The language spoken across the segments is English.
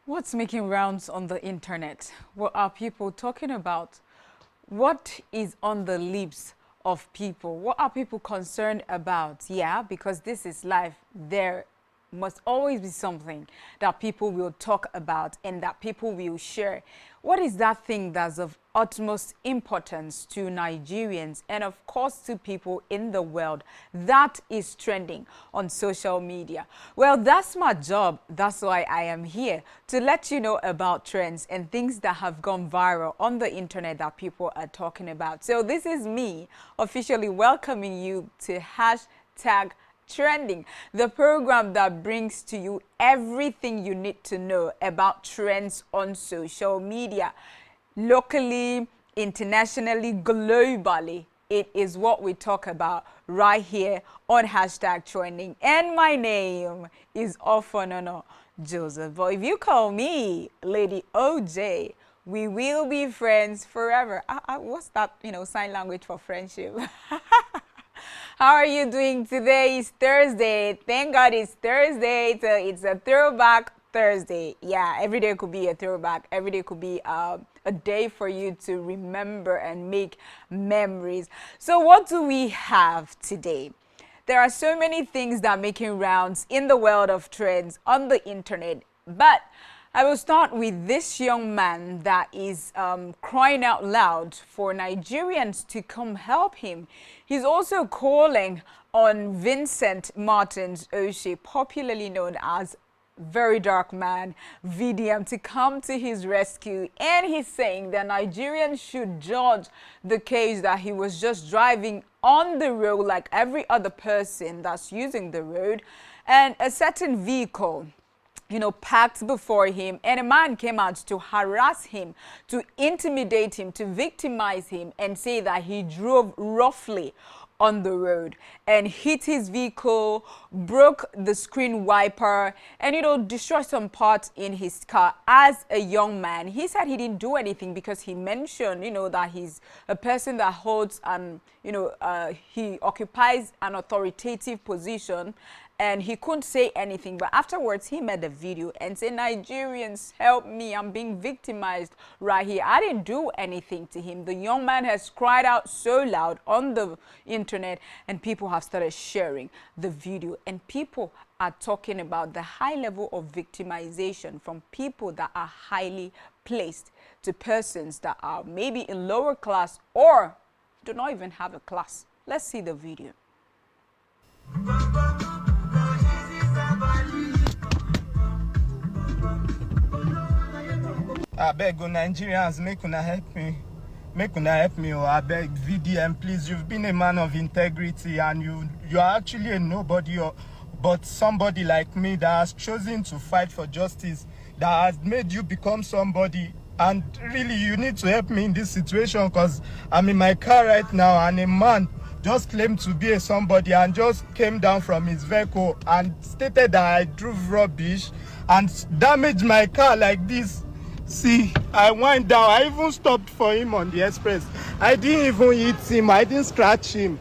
What's making rounds on the internet? What are people talking about? What is on the lips of people? What are people concerned about? Yeah, because this is life. There must always be something that people will talk about and that people will share. What is that thing that's of utmost importance to Nigerians and, of course, to people in the world that is trending on social media? Well, that's my job. That's why I am here to let you know about trends and things that have gone viral on the internet that people are talking about. So this is me officially welcoming you to hashtag Trending, the program that brings to you everything you need to know about trends on social media, locally, internationally, globally. It is what we talk about right here on hashtag Trending. And my name is Ofonono Joseph. But if you call me Lady OJ, we will be friends forever. What's that, sign language for friendship? How are you doing today? It's Thursday. Thank God it's Thursday. It's a throwback Thursday. Yeah, every day could be a throwback. Every day could be a day for you to remember and make memories. So what do we have today? There are so many things that are making rounds in the world of trends on the internet, but I will start with this young man that is crying out loud for Nigerians to come help him. He's also calling on Vincent Martins Osei, popularly known as Very Dark Man, VDM, to come to his rescue. And he's saying that Nigerians should judge the case that he was just driving on the road like every other person that's using the road, and a certain vehicle packed before him, and a man came out to harass him, to intimidate him, to victimize him, and say that he drove roughly on the road and hit his vehicle, broke the screen wiper, and destroyed some parts in his car. As a young man, he said he didn't do anything because he mentioned, that he's a person that holds he occupies an authoritative position, and he couldn't say anything. But afterwards, he made a video and said, Nigerians, help me. I'm being victimized right here. I didn't do anything to him. The young man has cried out so loud on the internet, and people have started sharing the video. And people are talking about the high level of victimization from people that are highly placed to persons that are maybe in lower class or do not even have a class. Let's see the video. I beg you, Nigerians, make una help me. Make una help me, oh, I beg VDM, please. You've been a man of integrity, and you are actually a nobody, but somebody like me that has chosen to fight for justice, that has made you become somebody. And really, you need to help me in this situation, because I'm in my car right now, and a man just claimed to be a somebody and just came down from his vehicle and stated that I drove rubbish and damaged my car like this. See, I went down. I even stopped for him on the express. I didn't even hit him. I didn't scratch him.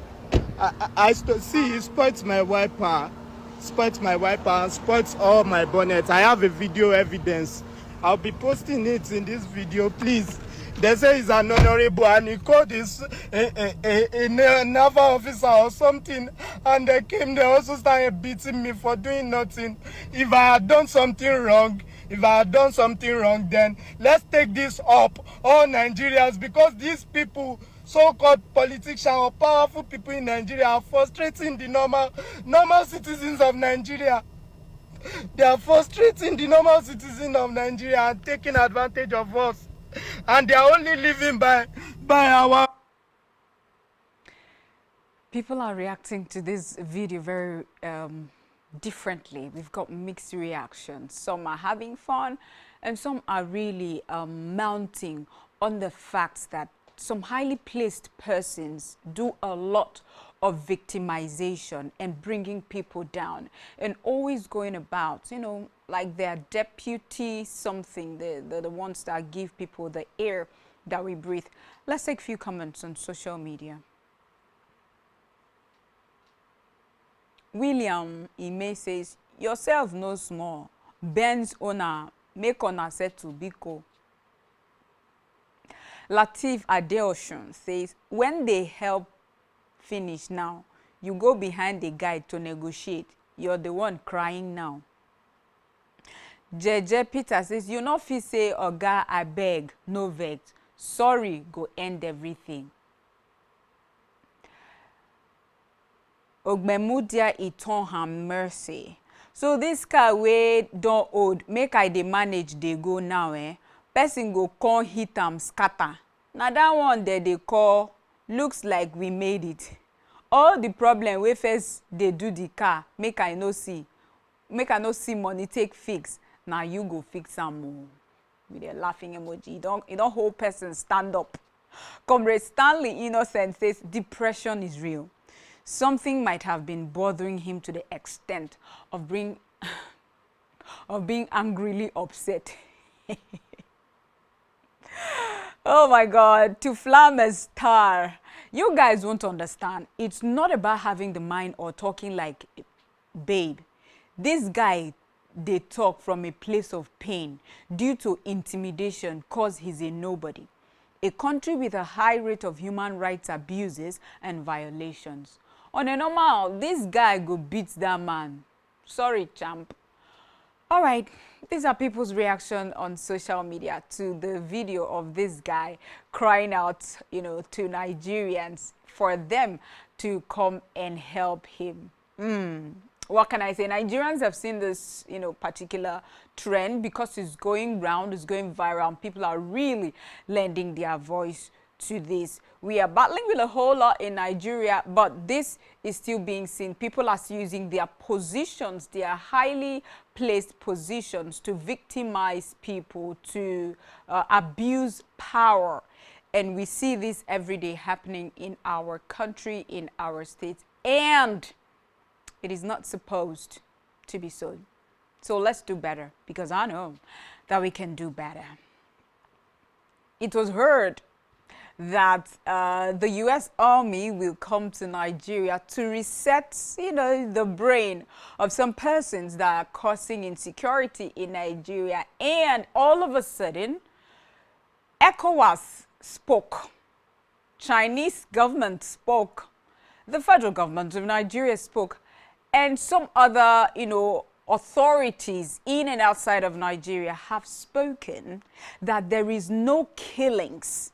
See, he spoilt my wiper. And spoilt all my bonnets. I have a video evidence. I'll be posting it in this video, please. They say he's an honorable and he called his a naval officer or something, and they also started beating me for doing nothing. If I had done something wrong, then let's take this up, all Nigerians, because these people, so-called politicians or powerful people in Nigeria, are frustrating the normal citizens of Nigeria. They are frustrating the normal citizens of Nigeria and taking advantage of us. And they are only living by our... People are reacting to this video very differently. We've got mixed reactions. Some are having fun, and some are really mounting on the fact that some highly placed persons do a lot of victimization and bringing people down, and always going about, like their deputy something, the ones that give people the air that we breathe. Let's take a few comments on social media. William Ime says, yourself no small. Benz owner Make una settle biko. Latif Adeoshun says, when they help finish now, you go behind the guy to negotiate. You're the one crying now. JJ Peter says, you not fit say, Oga, I beg, no vex. Sorry, go end everything. Ogbemudia iton ham mercy. So this car wey don old, make I dey manage dey go now, eh? Person go come hit am scatter. Now that one they call, looks like we made it. All the problem wey first dey do the car, make I no see money take fix. Now you go fix am o. With a laughing emoji. You don't hold person stand up. Comrade Stanley Innocent says depression is real. Something might have been bothering him to the extent of being angrily upset. Oh my God, to Flamme Star. You guys won't understand. It's not about having the mind or talking like babe. This guy, they talk from a place of pain due to intimidation cause he's a nobody. A country with a high rate of human rights abuses and violations. On a normal, this guy go beat that man. Sorry, champ. All right, these are people's reaction on social media to the video of this guy crying out, to Nigerians for them to come and help him. What can I say? Nigerians have seen this, particular trend because it's going round, it's going viral. People are really lending their voice to this. We are battling with a whole lot in Nigeria, but this is still being seen. People are using their positions, their highly placed positions to victimize people, to abuse power. And we see this every day happening in our country, in our states, and it is not supposed to be so. So let's do better, because I know that we can do better. It was heard that the U.S. Army will come to Nigeria to reset, the brain of some persons that are causing insecurity in Nigeria. And all of a sudden, ECOWAS spoke, Chinese government spoke, the federal government of Nigeria spoke, and some other, authorities in and outside of Nigeria have spoken that there is no killings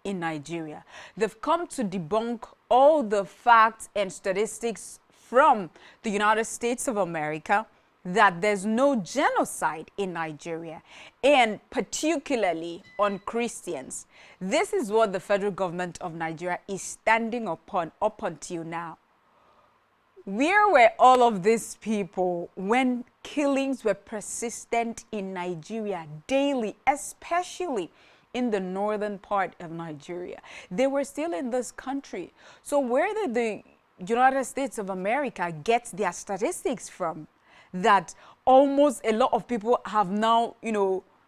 in Nigeria. They've come to debunk all the facts and statistics from the United States of America that there's no genocide in Nigeria, and particularly on Christians. This is what the federal government of Nigeria is standing upon up until now. Where were all of these people when killings were persistent in Nigeria daily, especially in the northern part of Nigeria? They were still in this country. So where did the United States of America get their statistics from? That almost a lot of people have now,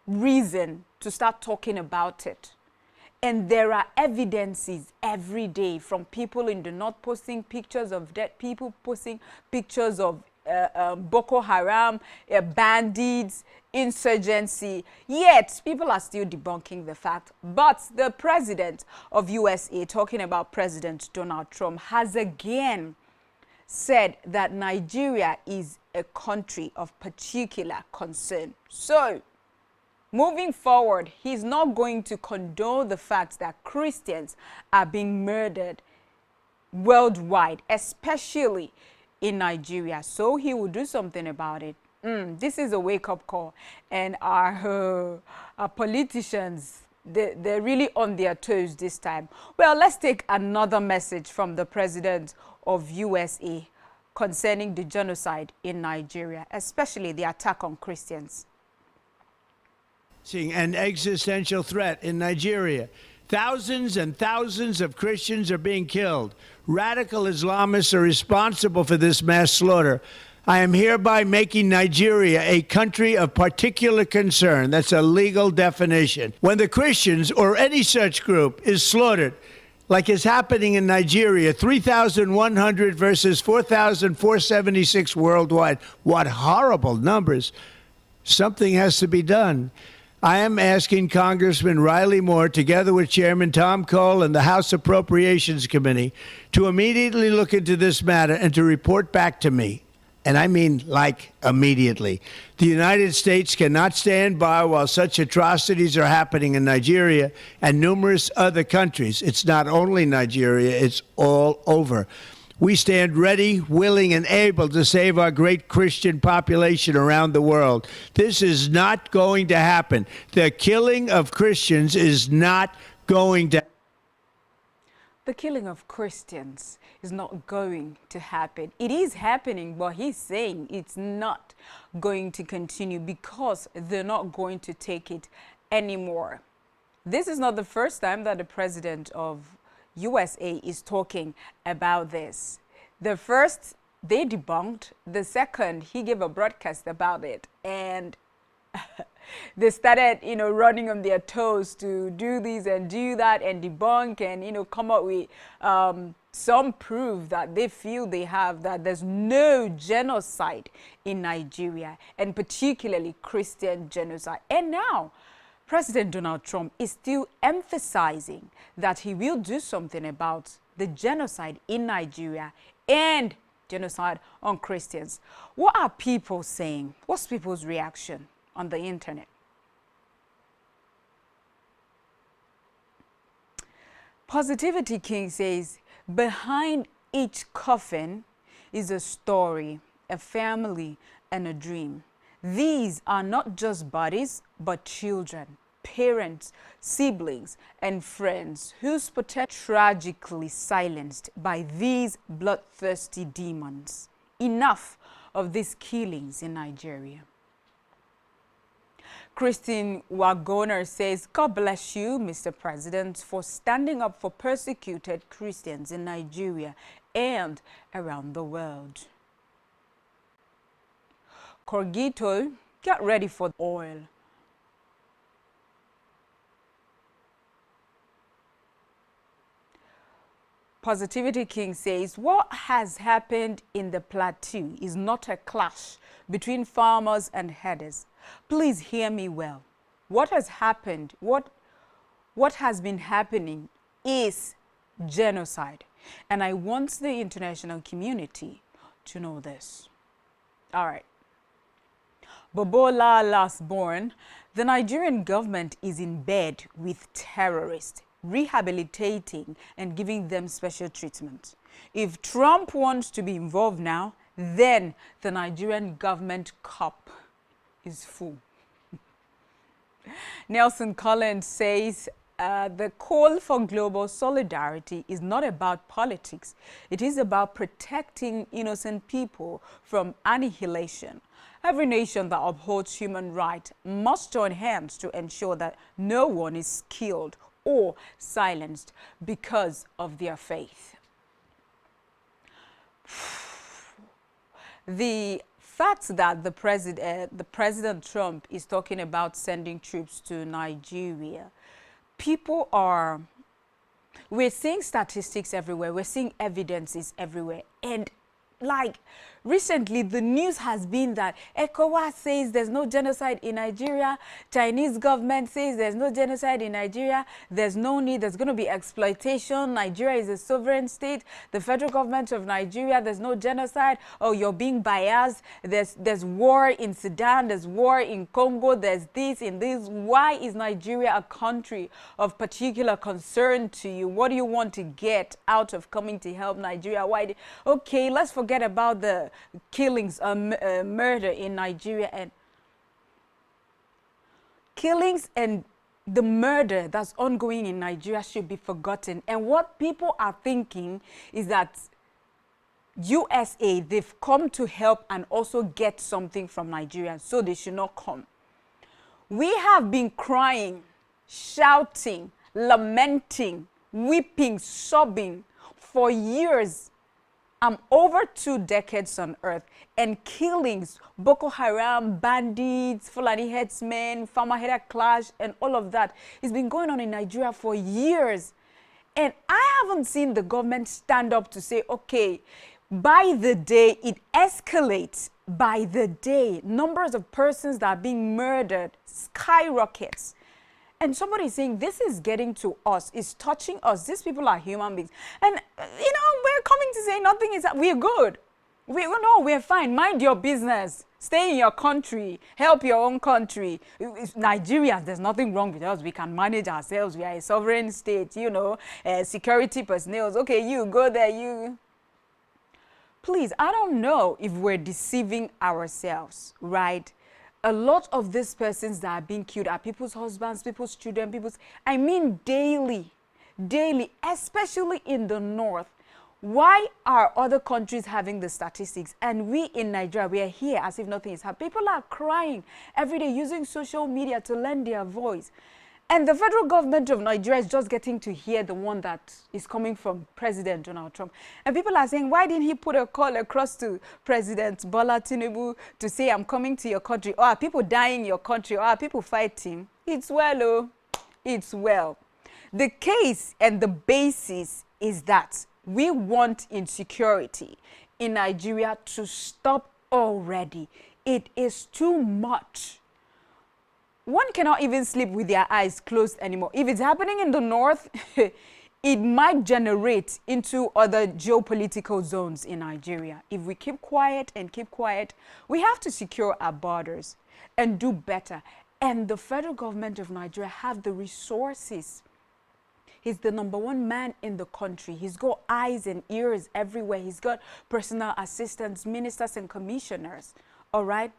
reason to start talking about it. And there are evidences every day from people in the north posting pictures of dead people, posting pictures of Boko Haram, bandits, insurgency. Yet, people are still debunking the fact. But the president of USA, talking about President Donald Trump, has again said that Nigeria is a country of particular concern. So, moving forward, he's not going to condone the fact that Christians are being murdered worldwide, especially in Nigeria. So he will do something about it. This is a wake-up call. And our politicians, they're really on their toes this time. Well, let's take another message from the president of USA concerning the genocide in Nigeria, especially the attack on Christians. An existential threat in Nigeria. Thousands and thousands of Christians are being killed. Radical Islamists are responsible for this mass slaughter. I am hereby making Nigeria a country of particular concern. That's a legal definition. When the Christians or any such group is slaughtered, like is happening in Nigeria, 3,100 versus 4,476 worldwide. What horrible numbers. Something has to be done. I am asking Congressman Riley Moore, together with Chairman Tom Cole and the House Appropriations Committee, to immediately look into this matter and to report back to me. And I mean, like, immediately. The United States cannot stand by while such atrocities are happening in Nigeria and numerous other countries. It's not only Nigeria, it's all over. We stand ready, willing, and able to save our great Christian population around the world. This is not going to happen. The killing of Christians is not going to. The killing of Christians is not going to happen. It is happening, but he's saying it's not going to continue because they're not going to take it anymore. This is not the first time that the president of USA is talking about this. The first, they debunked. The second, he gave a broadcast about it. And they started, running on their toes to do this and do that and debunk and, come up with some proof that they feel they have that there's no genocide in Nigeria, and particularly Christian genocide. And now, President Donald Trump is still emphasizing that he will do something about the genocide in Nigeria and genocide on Christians. What are people saying? What's people's reaction on the internet? Positivity King says, behind each coffin is a story, a family, and a dream. These are not just bodies, but children, parents, siblings, and friends whose potential tragically silenced by these bloodthirsty demons. Enough of these killings in Nigeria. Christine Wagoner says, God bless you, Mr. President, for standing up for persecuted Christians in Nigeria and around the world. Corgito, get ready for oil. Positivity King says, what has happened in the plateau is not a clash between farmers and herders. Please hear me well. What has happened, what has been happening is genocide. And I want the international community to know this. All right. Bobola last born, the Nigerian government is in bed with terrorists, rehabilitating and giving them special treatment. If Trump wants to be involved now, then the Nigerian government cup is full. Nelson Collins says, the call for global solidarity is not about politics. It is about protecting innocent people from annihilation. Every nation that upholds human rights must join hands to ensure that no one is killed or silenced because of their faith. The fact that the President Trump is talking about sending troops to Nigeria, we're seeing statistics everywhere, we're seeing evidences everywhere, and like recently the news has been that ECOWAS says there's no genocide in Nigeria, Chinese government says there's no genocide in Nigeria, there's no need, there's going to be exploitation, Nigeria is a sovereign state, the federal government of Nigeria, there's no genocide, oh, you're being biased, there's war in Sudan, there's war in Congo, there's this and this. Why is Nigeria a country of particular concern to you? What do you want to get out of coming to help Nigeria? Why? Okay, let's forget about the killings, murder in Nigeria, and killings and the murder that's ongoing in Nigeria should be forgotten. And what people are thinking is that USA, they've come to help and also get something from Nigeria, so they should not come. We have been crying, shouting, lamenting, weeping, sobbing for years. I'm over 2 decades on earth, and killings, Boko Haram, bandits, Fulani headsmen, farmer-header clash, and all of that has been going on in Nigeria for years. And I haven't seen the government stand up to say, okay, by the day it escalates, by the day. Numbers of persons that are being murdered skyrockets. And somebody is saying, this is getting to us, it's touching us. These people are human beings. And, we're coming to say nothing is, we're good. We're fine. Mind your business. Stay in your country. Help your own country. Nigeria, there's nothing wrong with us. We can manage ourselves. We are a sovereign state, security personnel. Okay, you go there, you. Please, I don't know if we're deceiving ourselves, right? A lot of these persons that are being killed are people's husbands, people's children, daily, especially in the north. Why are other countries having the statistics and we in Nigeria, we are here as if nothing is happening? People are crying every day using social media to lend their voice. And the federal government of Nigeria is just getting to hear the one that is coming from President Donald Trump. And people are saying, why didn't he put a call across to President Bola Tinubu to say, I'm coming to your country? Or are people dying in your country? Or are people fighting? It's well, oh, it's well. The case and the basis is that we want insecurity in Nigeria to stop already. It is too much. One cannot even sleep with their eyes closed anymore. If it's happening in the north, it might generate into other geopolitical zones in Nigeria. If we keep quiet, we have to secure our borders and do better. And the federal government of Nigeria have the resources. He's the #1 man in the country. He's got eyes and ears everywhere. He's got personal assistants, ministers, and commissioners, all right,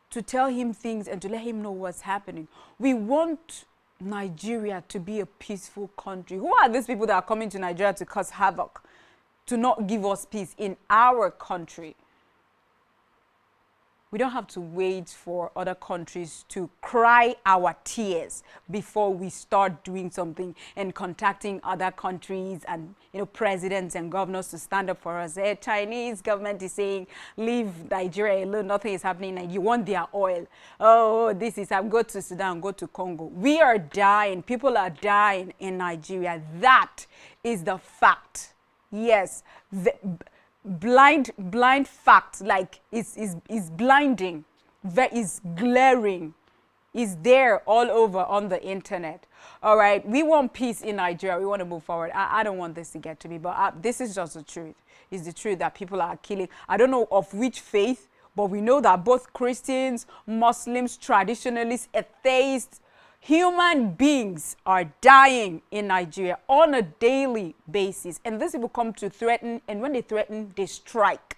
to tell him things and to let him know what's happening. We want Nigeria to be a peaceful country. Who are these people that are coming to Nigeria to cause havoc, to not give us peace in our country? We don't have to wait for other countries to cry our tears before we start doing something and contacting other countries and presidents and governors to stand up for us. The Chinese government is saying, leave Nigeria alone, nothing is happening, and you want their oil. Oh, this is, go to Sudan, go to Congo. We are dying, people are dying in Nigeria. That is the fact. Yes, blind fact, like is blinding, is glaring, is there all over on the internet. All right, we want peace in Nigeria. We want to move forward. I don't want this to get to me, but this is just the truth. It's the truth that people are killing. I don't know of which faith, but we know that both Christians, Muslims, traditionalists, atheists, human beings are dying in Nigeria on a daily basis. And these people come to threaten, and when they threaten, they strike.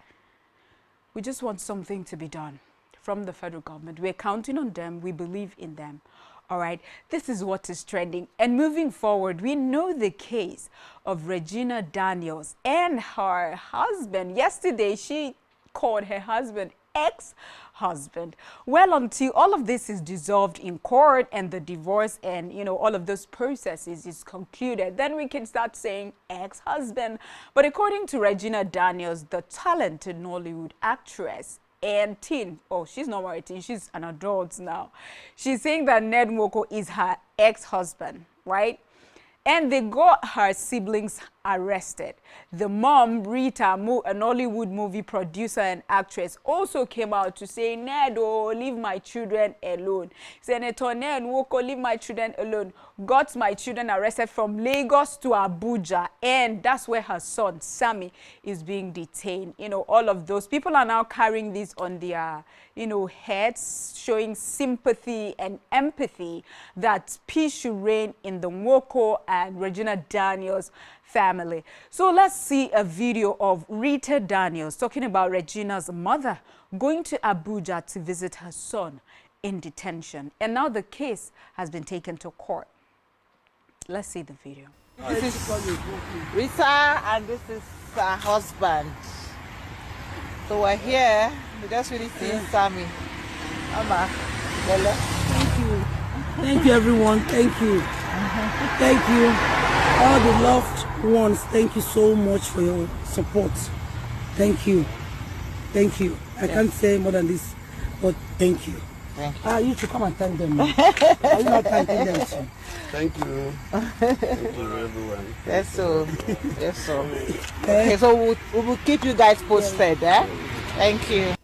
We just want something to be done from the federal government. We're counting on them. We believe in them. All right, this is what is trending. And moving forward, we know the case of Regina Daniels and her husband. Yesterday, she called her husband ex-husband. Well, until all of this is dissolved in court and the divorce and, all of those processes is concluded, then we can start saying ex-husband. But according to Regina Daniels, the talented Nollywood actress and teen, she's not more a teen, she's an adult now. She's saying that Ned Nwoko is her ex-husband, right? And they got her siblings arrested. The mom, Rita, a Nollywood movie producer and actress, also came out to say, Ned, leave my children alone. Senator Ned Nwoko, leave my children alone. Got my children arrested from Lagos to Abuja. And that's where her son, Sammy, is being detained. All of those people are now carrying this on their, heads, showing sympathy and empathy that peace should reign in the Nwoko and Regina Daniels family. So let's see a video of Rita Daniels talking about Regina's mother going to Abuja to visit her son in detention. And now the case has been taken to court. Let's see the video. This is Rita and this is her husband. So we're here. We just really see Sammy. Mama, Bella. Thank you. Thank you, everyone. Thank you. Thank you. All the loved ones, thank you so much for your support. Thank you. Thank you. I can't say more than this, but thank you. Thank you. You should come and thank them. Are you not thanking them too? Thank you. Thank you, everyone. Yes, so. Yes, so. Okay, so we will keep you guys posted, eh? Thank you.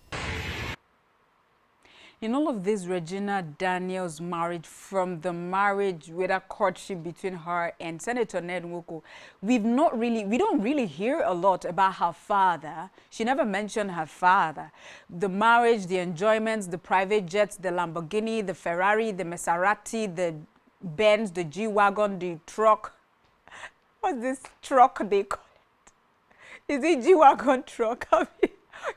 In all of this, Regina Daniels' marriage, from the marriage with a courtship between her and Senator Ned Nwoko, we don't really hear a lot about her father. She never mentioned her father. The marriage, the enjoyments, the private jets, the Lamborghini, the Ferrari, the Maserati, the Benz, the G-Wagon, the truck. What's this truck they call it? Is it G-Wagon truck?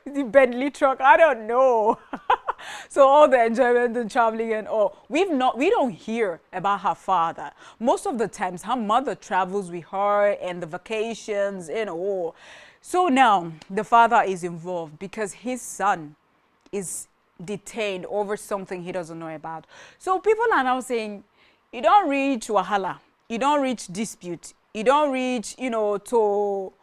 Is it Bentley truck? I don't know. So all the enjoyment and traveling and all. We don't hear about her father. Most of the times her mother travels with her and the vacations and all. So now the father is involved because his son is detained over something he doesn't know about. So people are now saying, you don't reach wahala, you don't reach dispute, you don't reach, to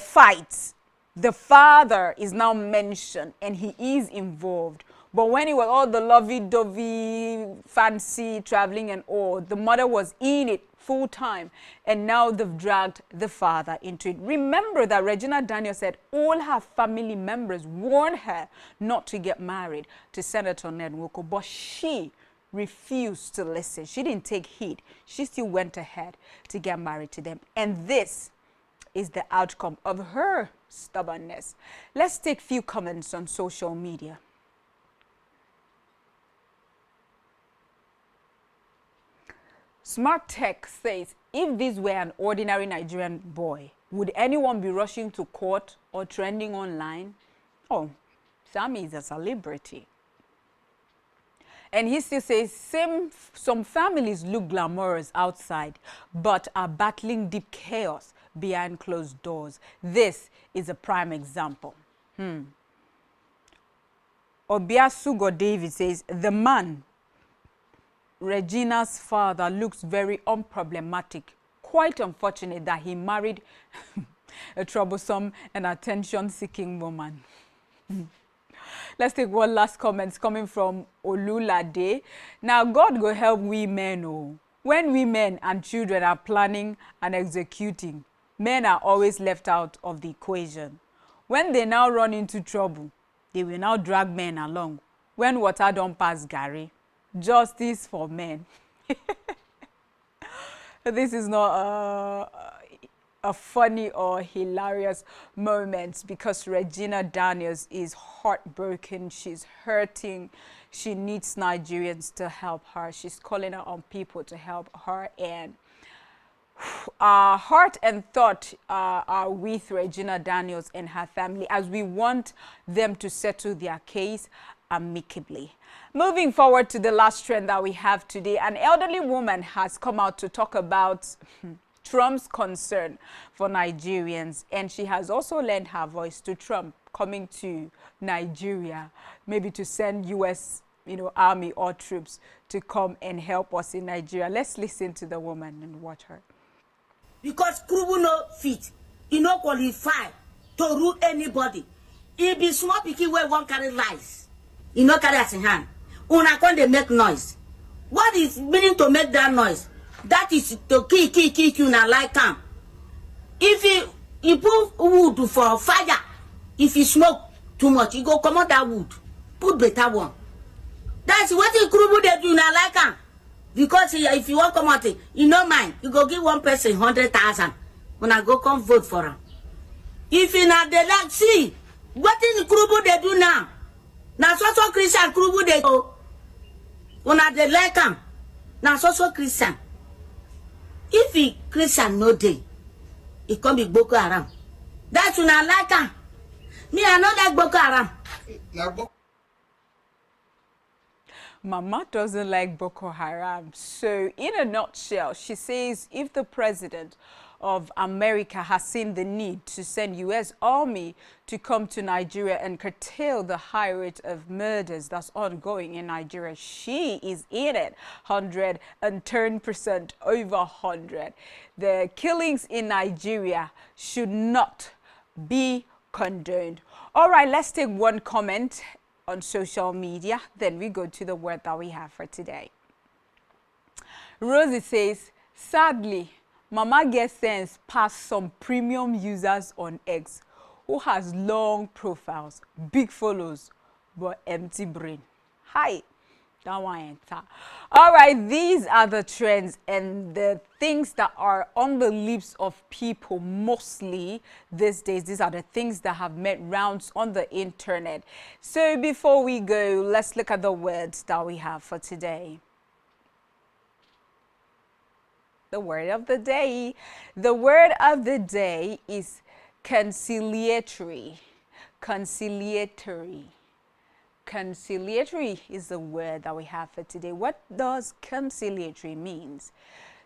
fights. The father is now mentioned and he is involved. But when it was all the lovey-dovey, fancy traveling and all, the mother was in it full time. And now they've dragged the father into it. Remember that Regina Daniels said all her family members warned her not to get married to Senator Ned Nwoko. But she refused to listen. She didn't take heed. She still went ahead to get married to them. And this is the outcome of her stubbornness. Let's take a few comments on social media. Smart Tech says, if this were an ordinary Nigerian boy, would anyone be rushing to court or trending online? Oh, Sammy is a celebrity. And he still says, some families look glamorous outside, but are battling deep chaos behind closed doors. This is a prime example. Obiasugo David says, the man, Regina's father, looks very unproblematic. Quite unfortunate that he married a troublesome and attention-seeking woman. Let's take one last comment coming from Olulade. Now, God will help we men. Oh. When women and children are planning and executing, men are always left out of the equation. When they now run into trouble, they will now drag men along. When water don't pass Gary, justice for men. This is not a funny or hilarious moment because Regina Daniels is heartbroken. She's hurting. She needs Nigerians to help her. She's calling out on people to help her. And our heart and thought are with Regina Daniels and her family as we want them to settle their case amicably. Moving forward to the last trend that we have today, an elderly woman has come out to talk about Trump's concern for Nigerians, and she has also lent her voice to Trump coming to Nigeria, maybe to send U.S. army or troops to come and help us in Nigeria. Let's listen to the woman and watch her. Because Kubu no fit, he no qualify to rule anybody. He be small pikin where one carry lies. He no carry as in hand. Una con they make noise. What is meaning to make that noise? That is to kill una like him. If he put wood for fire, if he smoke too much, he go come out that wood. Put better one. That's what the Kubu they do na like him. Because if you want come out, you no mind, you go give one person 100,000. When I go come vote for him. If you not the like, see, what is the Kubu they do now? Now so Christian Kubu they go. When I the like him, now so Christian. If he Christian no day, he come be Boko Haram. That's when I like him. Me, I know like Boko Haram. Mama doesn't like Boko Haram. So in a nutshell, she says if the president of America has seen the need to send U.S. Army to come to Nigeria and curtail the high rate of murders that's ongoing in Nigeria, she is in it. 110% over 100. The killings in Nigeria should not be condoned. All right, let's take one comment on social media, then we go to the word that we have for today. Rosie says, sadly, Mama gets sense past some premium users on X who has long profiles, big follows, but empty brain. Hi. Don't want to enter. All right, these are the trends and the things that are on the lips of people mostly these days. These are the things that have made rounds on the internet. So before we go, let's look at the words that we have for today. The word of the day. The word of the day is conciliatory. Conciliatory. Conciliatory is the word that we have for today. What does conciliatory means?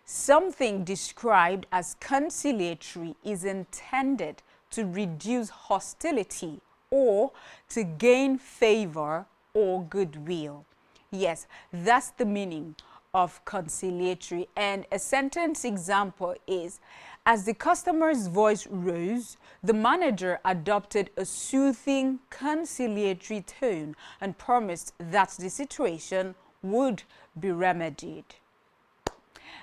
Something described as conciliatory is intended to reduce hostility or to gain favor or goodwill. Yes, that's the meaning of conciliatory. And a sentence example is, as the customer's voice rose, the manager adopted a soothing, conciliatory tone and promised that the situation would be remedied.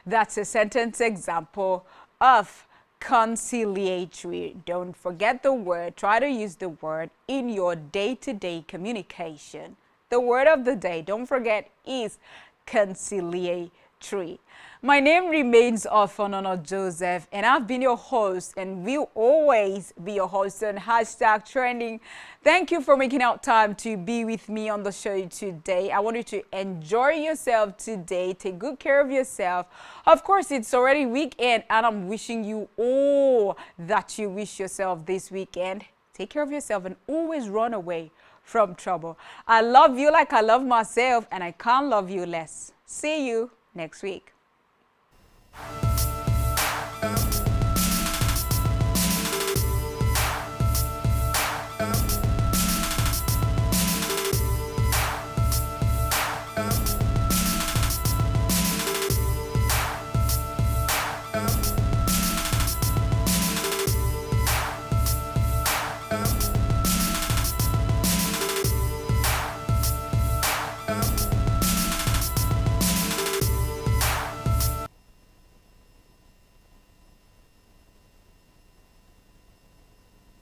That's a sentence example of conciliatory. Don't forget the word. Try to use the word in your day-to-day communication. The word of the day, don't forget, is conciliatory. My name remains Ofonono Joseph, and I've been your host and will always be your host on #trending. Thank you for making out time to be with me on the show today. I want you to enjoy yourself today. Take good care of yourself. Of course, it's already weekend, and I'm wishing you all that you wish yourself this weekend. Take care of yourself and always run away from trouble. I love you like I love myself, and I can't love you less. See you next week.